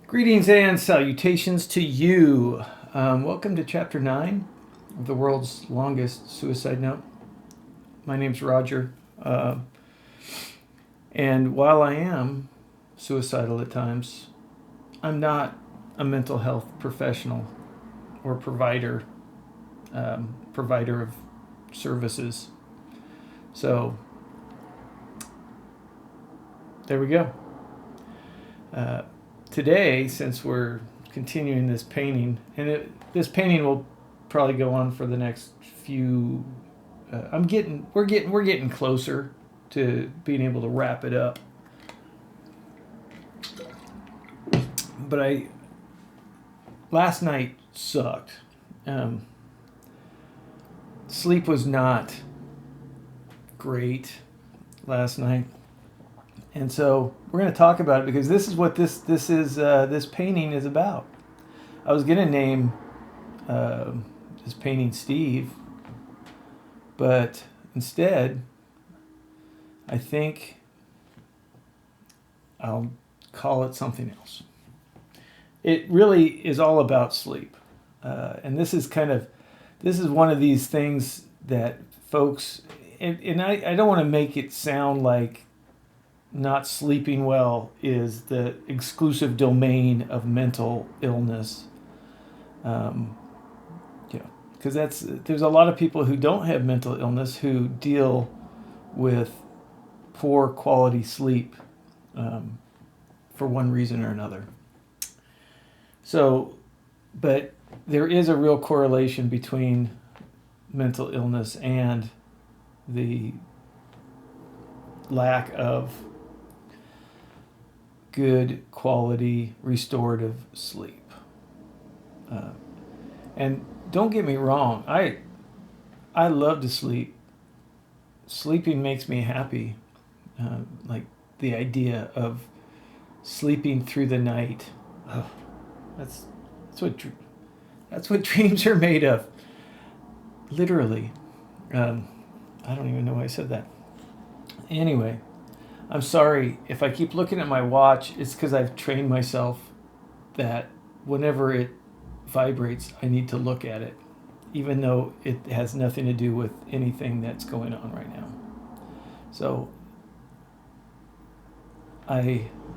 Greetings and salutations to you. Welcome to Chapter 9 of the world's longest suicide note. My name's Roger. And while I am suicidal at times, I'm not a mental health professional or provider of services. So, there we go. Today, since we're continuing this painting, and this painting will probably go on for the next few. We're getting closer to being able to wrap it up. But last night sucked. Sleep was not great last night. And so we're going to talk about it because this is what this painting is about. I was going to name this painting Steve, but instead, I think I'll call it something else. It really is all about sleep, and this is one of these things that folks, and I don't want to make it sound like not sleeping well is the exclusive domain of mental illness. Because there's a lot of people who don't have mental illness who deal with poor quality sleep for one reason or another. So, but there is a real correlation between mental illness and the lack of good quality restorative sleep. And don't get me wrong, I love to sleep. Sleeping makes me happy. Like the idea of sleeping through the night. Oh, that's what dreams are made of. Literally. I don't even know why I said that. Anyway, I'm sorry if I keep looking at my watch. It's because I've trained myself that whenever it vibrates, I need to look at it, even though it has nothing to do with anything that's going on right now. So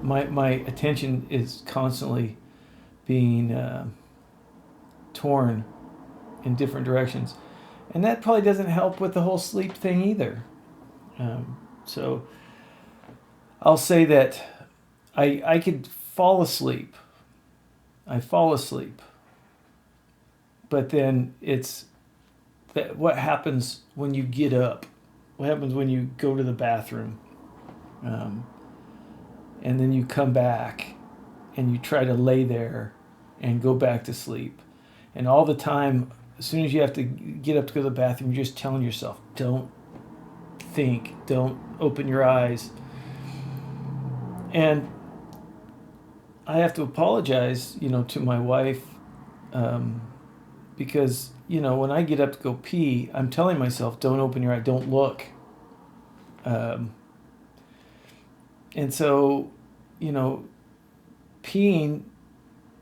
my attention is constantly being torn in different directions, and that probably doesn't help with the whole sleep thing either. So I'll say that I could fall asleep. I fall asleep. But then it's that what happens when you get up? What happens when you go to the bathroom? And then you come back and you try to lay there and go back to sleep. And all the time, as soon as you have to get up to go to the bathroom, you're just telling yourself, don't think, don't open your eyes. And I have to apologize, to my wife, because, when I get up to go pee, I'm telling myself, don't open your eye, don't look. And so, peeing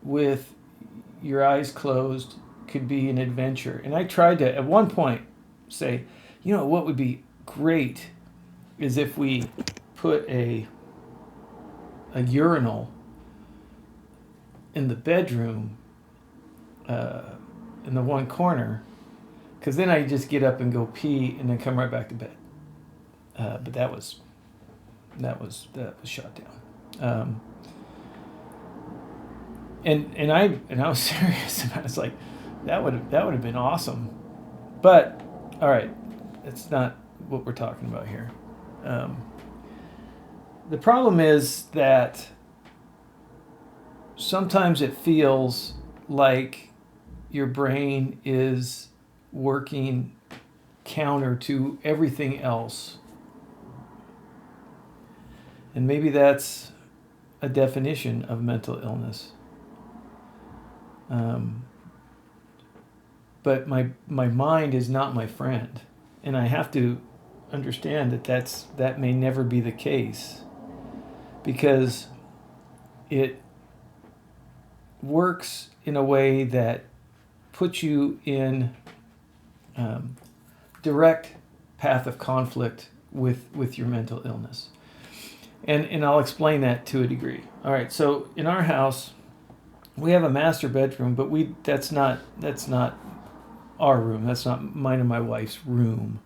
with your eyes closed could be an adventure. And I tried to, at one point, say, what would be great is if we put a urinal in the bedroom in the one corner, because then I just get up and go pee and then come right back to bed. But that was shot down. And I was serious about it. It's like that would have been awesome. But all right, that's not what we're talking about here. The problem is that sometimes it feels like your brain is working counter to everything else. And maybe that's a definition of mental illness. But my mind is not my friend. And I have to understand that may never be the case. Because it works in a way that puts you in direct path of conflict with your mental illness. And I'll explain that to a degree. All right, so in our house, we have a master bedroom, but that's not our room. That's not mine and my wife's room.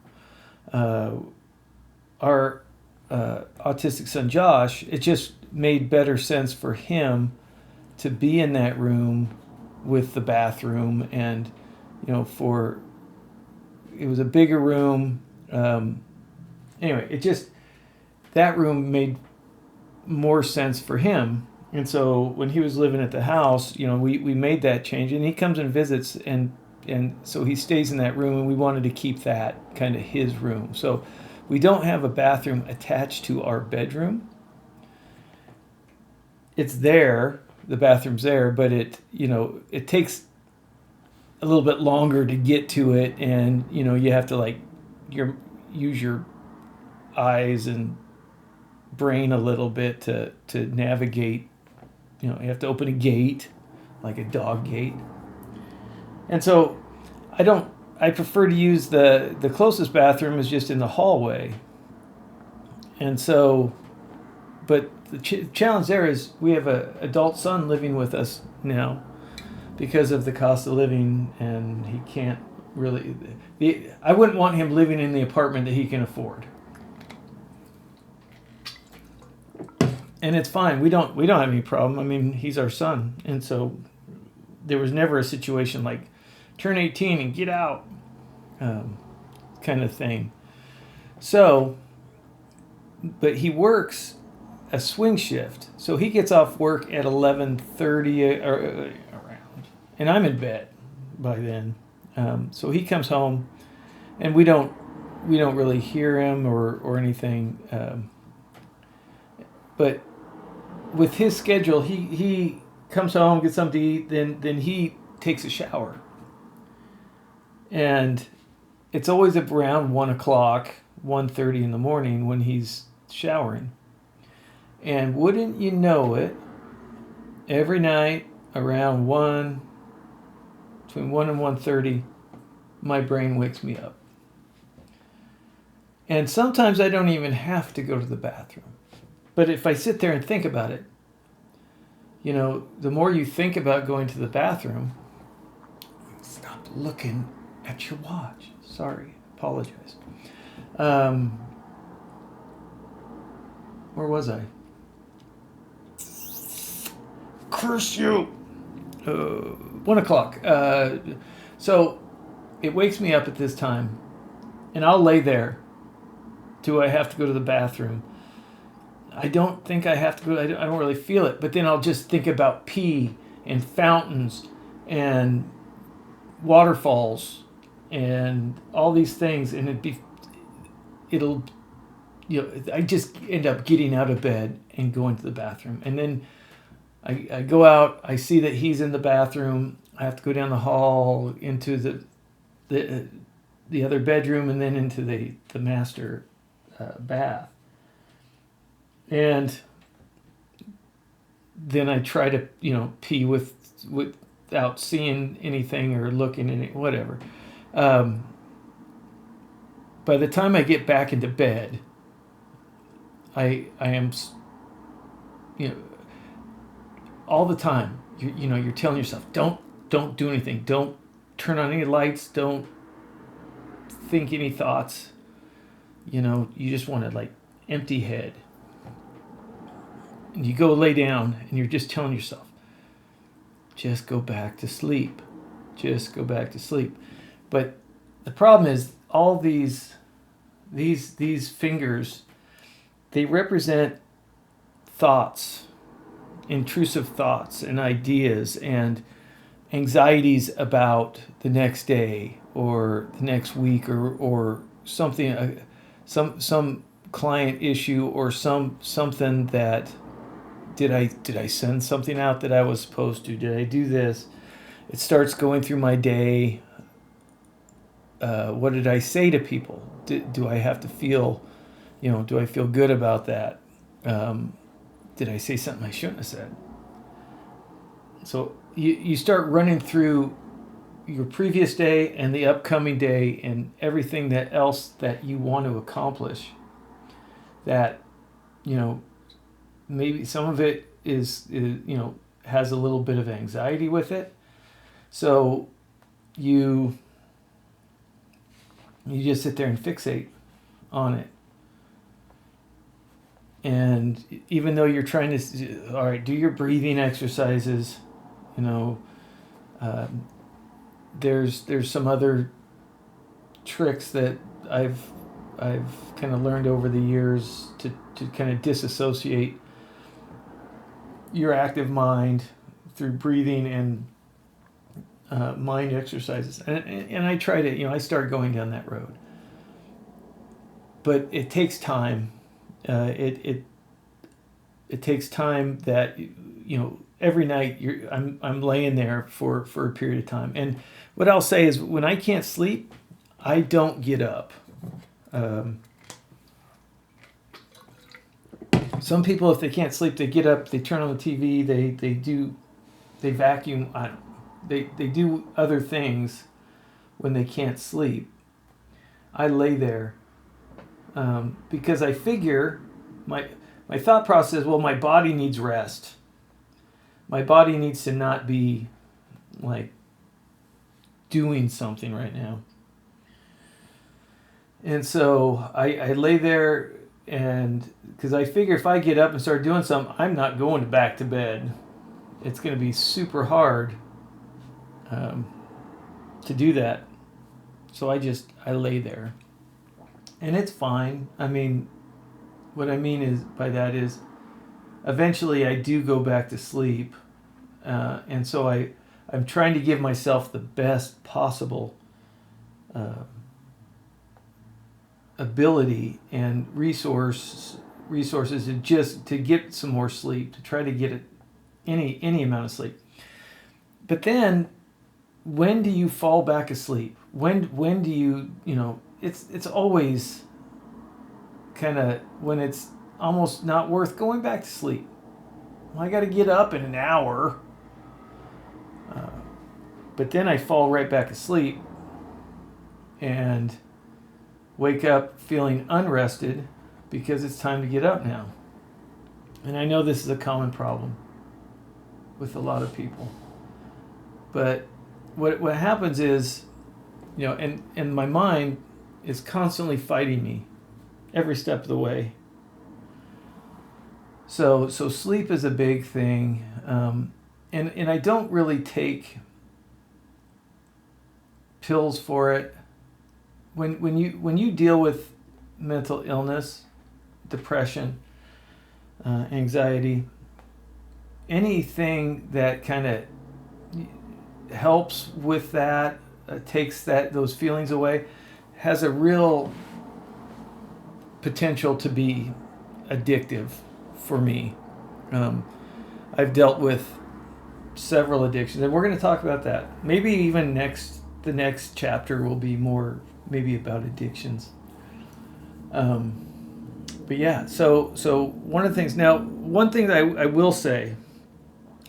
Our autistic son Josh, it just made better sense for him to be in that room with the bathroom, and it was a bigger room. Anyway, that room made more sense for him. And so when he was living at the house, we made that change, and he comes and visits, and so he stays in that room, and we wanted to keep that kind of his room. So we don't have a bathroom attached to our bedroom. It's there, the bathroom's there, but it takes a little bit longer to get to it, and you have to use your eyes and brain a little bit to navigate. You have to open a gate, like a dog gate. And so I prefer to use the closest bathroom is just in the hallway. And so, but the challenge there is we have an adult son living with us now because of the cost of living, and he can't really, I wouldn't want him living in the apartment that he can afford. And it's fine. We don't have any problem. I mean, he's our son. And so there was never a situation like turn 18 and get out kind of thing. So, but he works a swing shift. So he gets off work at 11:30 or around. And I'm in bed by then. So he comes home, and we don't really hear him or anything. But with his schedule, he comes home, gets something to eat, then he takes a shower. And it's always around 1 o'clock, 1:30 in the morning when he's showering. And wouldn't you know it, every night around between 1 and 1:30, my brain wakes me up. And sometimes I don't even have to go to the bathroom. But if I sit there and think about it, the more you think about going to the bathroom, stop looking at your watch. Sorry, apologize. Where was I? Curse you! 1 o'clock. So it wakes me up at this time, and I'll lay there. Do I have to go to the bathroom? I don't think I have to go. I don't really feel it. But then I'll just think about pee and fountains and waterfalls and all these things, and I just end up getting out of bed and going to the bathroom. And then I go out, I see that he's in the bathroom. I have to go down the hall into the other bedroom, and then into the master bath. And then I try to, pee without seeing anything or looking in it, whatever. By the time I get back into bed, I am, all the time, you're telling yourself, don't do anything. Don't turn on any lights. Don't think any thoughts. You just want to empty head. And you go lay down, and you're just telling yourself, just go back to sleep. Just go back to sleep. But the problem is all these fingers, they represent thoughts, intrusive thoughts and ideas and anxieties about the next day or the next week or something, some client issue or something that did I send something out that I was supposed to? Did I do this? It starts going through my day. What did I say to people? Do I have to feel, do I feel good about that? Did I say something I shouldn't have said? So you start running through your previous day and the upcoming day and everything that else that you want to accomplish. That, you know, maybe some of it is has a little bit of anxiety with it. So you just sit there and fixate on it. And even though you're trying to, all right, do your breathing exercises, you know, um, there's some other tricks that I've kind of learned over the years to kind of disassociate your active mind through breathing and mind exercises. And I try to, I start going down that road. But it takes time. It takes time that, every night I'm laying there for a period of time. And what I'll say is when I can't sleep, I don't get up. Some people, if they can't sleep, they get up, they turn on the TV, they vacuum, they do other things when they can't sleep. I lay there because I figure my thought process, well, my body needs rest. My body needs to not be like doing something right now. And so I lay there, and because I figure if I get up and start doing something, I'm not going back to bed. It's going to be super hard to do that. So I lay there. And it's fine. I mean, what I mean is by that is eventually I do go back to sleep. And so I'm trying to give myself the best possible ability and resources to get some more sleep, to try to get it any amount of sleep. But then when do you fall back asleep? When do you, it's always kind of when it's almost not worth going back to sleep. Well, I got to get up in an hour. But then I fall right back asleep and wake up feeling unrested because it's time to get up now. And I know this is a common problem with a lot of people. But what happens is, and my mind is constantly fighting me every step of the way. So sleep is a big thing. And I don't really take pills for it. When you deal with mental illness, depression, anxiety, anything that kind of helps with that, takes those feelings away, has a real potential to be addictive for me. I've dealt with several addictions, and we're going to talk about that. Maybe even the next chapter will be more maybe about addictions. But yeah, so one of the things now, one thing that I will say,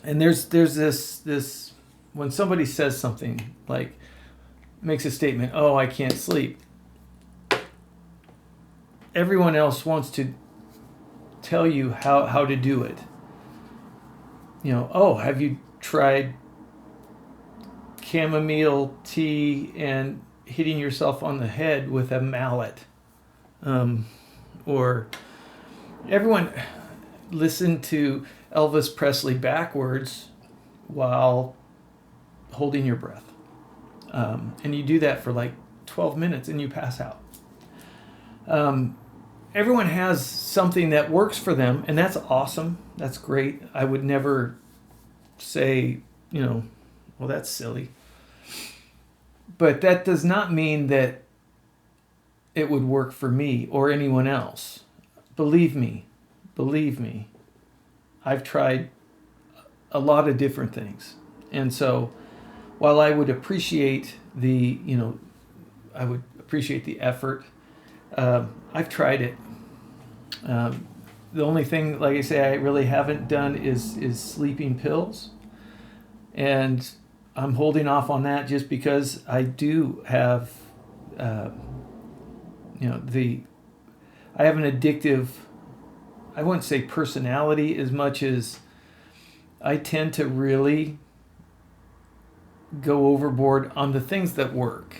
and there's this when somebody says something like makes a statement, oh, I can't sleep. Everyone else wants to tell you how to do it. Oh, have you tried chamomile tea and hitting yourself on the head with a mallet? Or everyone listened to Elvis Presley backwards while holding your breath. And you do that for like 12 minutes and you pass out. Everyone has something that works for them, and that's awesome. That's great. I would never say, well, that's silly. But that does not mean that it would work for me or anyone else. Believe me. I've tried a lot of different things. And so while I would appreciate the effort, I've tried it. The only thing, like I say, I really haven't done is sleeping pills. And I'm holding off on that just because I do have, uh, I have an addictive, I wouldn't say personality as much as I tend to really go overboard on the things that work,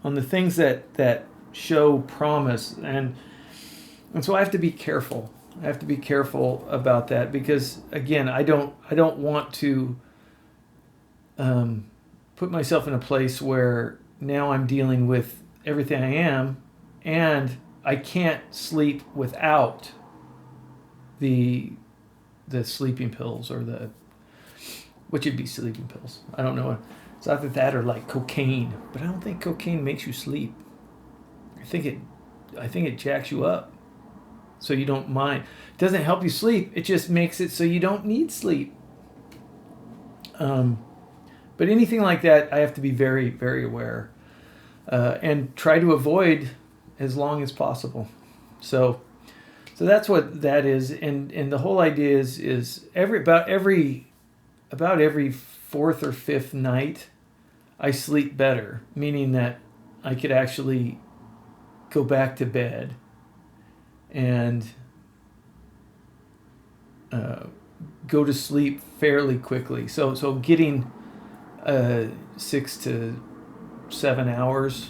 on the things that show promise, and so I have to be careful. I have to be careful about that because again, I don't want to put myself in a place where now I'm dealing with everything I am, and I can't sleep without the sleeping pills or which would be sleeping pills. I don't know. It's either that or like cocaine, but I don't think cocaine makes you sleep. I think it jacks you up, so you don't mind. It doesn't help you sleep. It just makes it so you don't need sleep. But anything like that, I have to be very, very aware and try to avoid as long as possible. So that's what that is, and the whole idea is about every fourth or fifth night, I sleep better, meaning that I could actually go back to bed and go to sleep fairly quickly. So getting 6 to 7 hours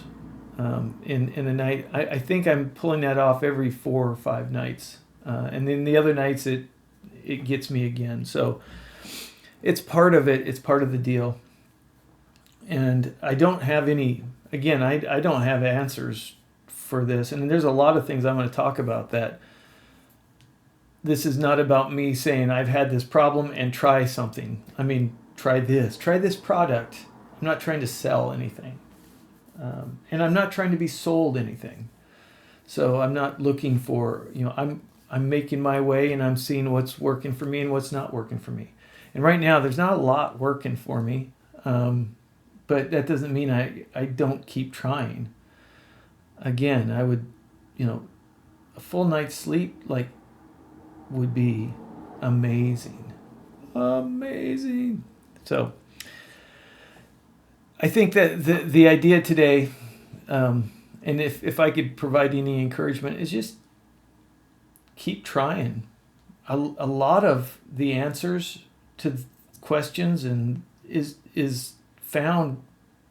in a night, I think I'm pulling that off every 4 or 5 nights, and then the other nights it gets me again. So it's part of it. It's part of the deal. And I don't have any. Again, I don't have answers for this, and there's a lot of things I'm going to talk about that. This is not about me saying I've had this problem and try something. I mean, try this product. I'm not trying to sell anything, and I'm not trying to be sold anything. So I'm not looking for, I'm making my way, and I'm seeing what's working for me and what's not working for me. And right now, there's not a lot working for me, but that doesn't mean I don't keep trying. Again, I would, a full night's sleep would be amazing. Amazing. So I think that the idea today, and if I could provide any encouragement, is just keep trying. A lot of the answers to questions and is found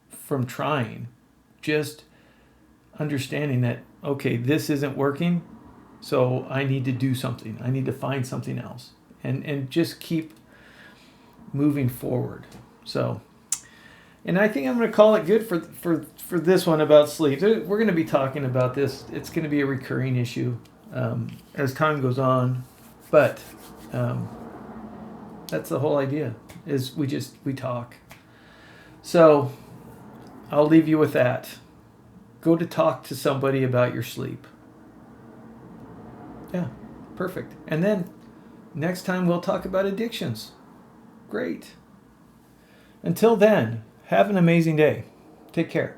from trying. Just understanding that, okay, this isn't working, so I need to do something. I need to find something else, and just keep moving forward. So, and I think I'm going to call it good for this one about sleep. We're going to be talking about this. It's going to be a recurring issue as time goes on, but that's the whole idea. Is we talk. So I'll leave you with that. Go to talk to somebody about your sleep. Yeah, perfect. And then next time we'll talk about addictions. Great. Until then, have an amazing day. Take care.